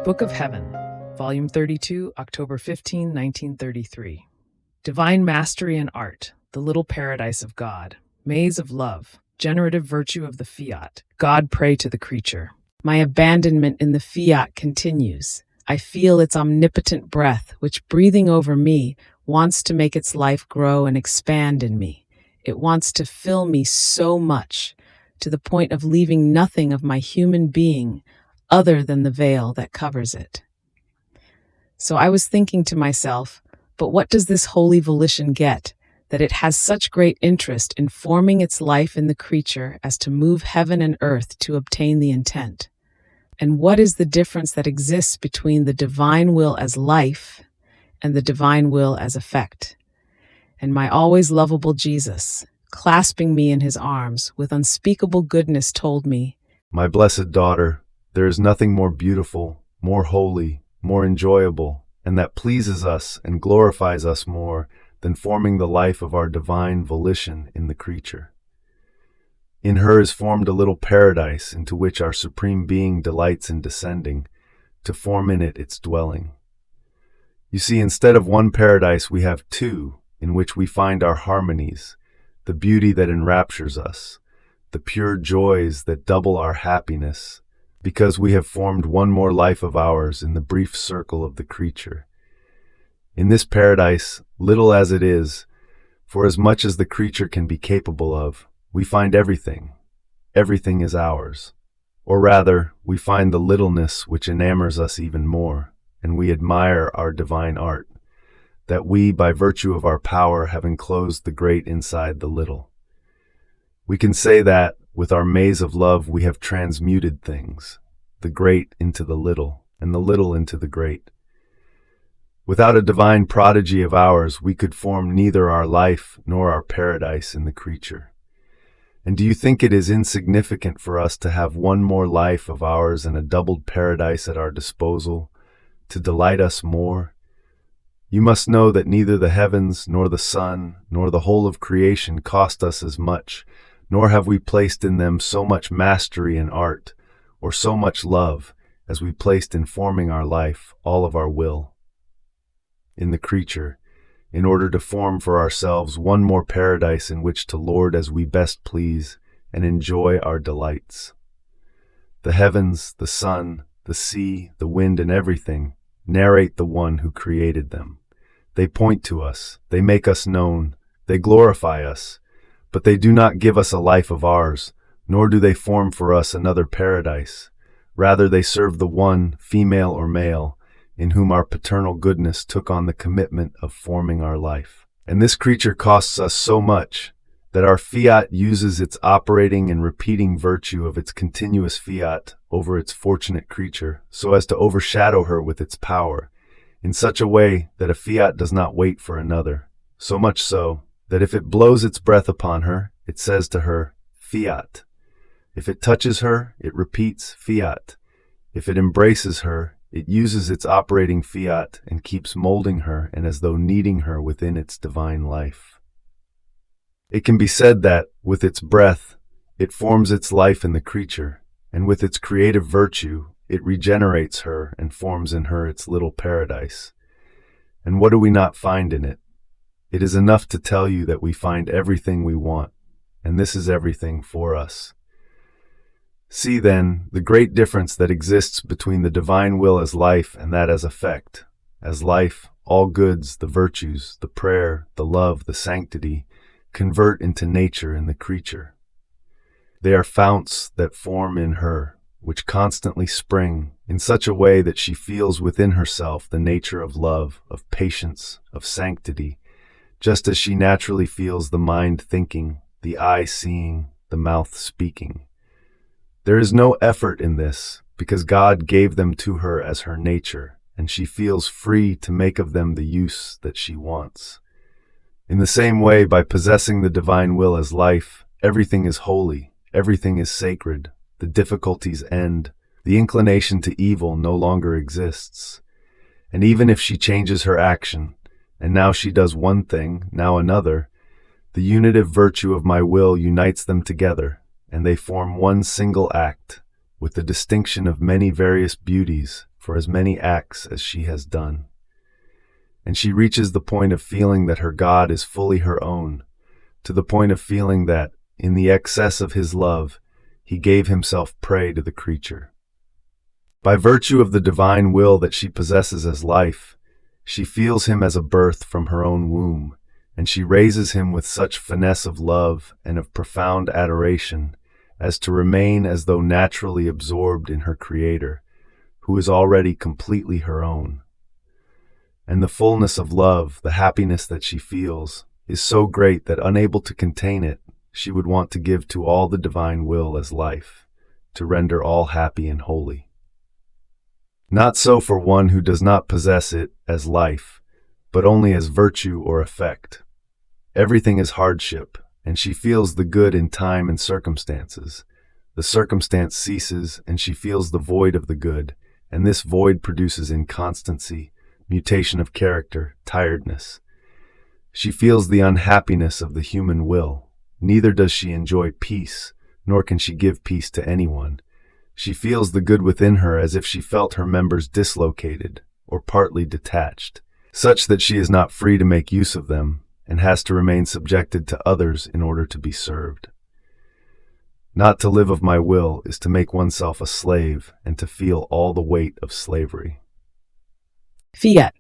Book of Heaven, Volume 32, October 15, 1933. Divine Mastery and Art, The Little Paradise of God, Maze of Love, Generative Virtue of the Fiat, God Pray to the Creature. My abandonment in the Fiat continues. I feel its omnipotent breath, which, breathing over me, wants to make its life grow and expand in me. It wants to fill me so much, to the point of leaving nothing of my human being other than the veil that covers it. So I was thinking to myself, but what does this holy volition get, that it has such great interest in forming its life in the creature as to move heaven and earth to obtain the intent? And what is the difference that exists between the divine will as life and the divine will as effect? And my always lovable Jesus, clasping me in his arms with unspeakable goodness, told me, "My blessed daughter, there is nothing more beautiful, more holy, more enjoyable, and that pleases us and glorifies us more than forming the life of our divine volition in the creature. In her is formed a little paradise into which our Supreme Being delights in descending, to form in it its dwelling. You see, instead of one paradise, we have two, in which we find our harmonies, the beauty that enraptures us, the pure joys that double our happiness, because we have formed one more life of ours in the brief circle of the creature. In this paradise, little as it is, for as much as the creature can be capable of, we find everything. Everything is ours. Or rather, we find the littleness which enamors us even more, and we admire our divine art, that we, by virtue of our power, have enclosed the great inside the little. We can say that, with our maze of love, we have transmuted things, the great into the little, and the little into the great. Without a divine prodigy of ours, we could form neither our life nor our paradise in the creature. And do you think it is insignificant for us to have one more life of ours and a doubled paradise at our disposal, to delight us more? You must know that neither the heavens, nor the sun, nor the whole of creation cost us as much, nor have we placed in them so much mastery and art, or so much love, as we placed in forming our life, all of our will, in the creature, in order to form for ourselves one more paradise in which to lord as we best please, and enjoy our delights. The heavens, the sun, the sea, the wind, and everything narrate the one who created them. They point to us, they make us known, they glorify us, but they do not give us a life of ours, nor do they form for us another paradise. Rather, they serve the one, female or male, in whom our paternal goodness took on the commitment of forming our life. And this creature costs us so much that our fiat uses its operating and repeating virtue of its continuous fiat over its fortunate creature, so as to overshadow her with its power, in such a way that a fiat does not wait for another, so much so that if it blows its breath upon her, it says to her, Fiat. If it touches her, it repeats Fiat. If it embraces her, it uses its operating fiat and keeps molding her and as though kneading her within its divine life. It can be said that, with its breath, it forms its life in the creature, and with its creative virtue, it regenerates her and forms in her its little paradise. And what do we not find in it? It is enough to tell you that we find everything we want, and this is everything for us. See, then, the great difference that exists between the divine will as life and that as effect. As life, all goods, the virtues, the prayer, the love, the sanctity, convert into nature in the creature. They are founts that form in her, which constantly spring in such a way that she feels within herself the nature of love, of patience, of sanctity, just as she naturally feels the mind thinking, the eye seeing, the mouth speaking. There is no effort in this, because God gave them to her as her nature, and she feels free to make of them the use that she wants. In the same way, by possessing the divine will as life, everything is holy, everything is sacred, the difficulties end, the inclination to evil no longer exists. And even if she changes her action, and now she does one thing, now another, the unitive virtue of my will unites them together, and they form one single act, with the distinction of many various beauties, for as many acts as she has done. And she reaches the point of feeling that her God is fully her own, to the point of feeling that, in the excess of his love, he gave himself prey to the creature. By virtue of the divine will that she possesses as life, she feels him as a birth from her own womb, and she raises him with such finesse of love and of profound adoration as to remain as though naturally absorbed in her Creator, who is already completely her own. And the fullness of love, the happiness that she feels, is so great that, unable to contain it, she would want to give to all the divine will as life, to render all happy and holy. Not so for one who does not possess it as life, but only as virtue or effect. Everything is hardship, and she feels the good in time and circumstances. The circumstance ceases, and she feels the void of the good, and this void produces inconstancy, mutation of character, tiredness. She feels the unhappiness of the human will. Neither does she enjoy peace, nor can she give peace to anyone. She feels the good within her as if she felt her members dislocated or partly detached, such that she is not free to make use of them and has to remain subjected to others in order to be served. Not to live of my will is to make oneself a slave and to feel all the weight of slavery. Fiat.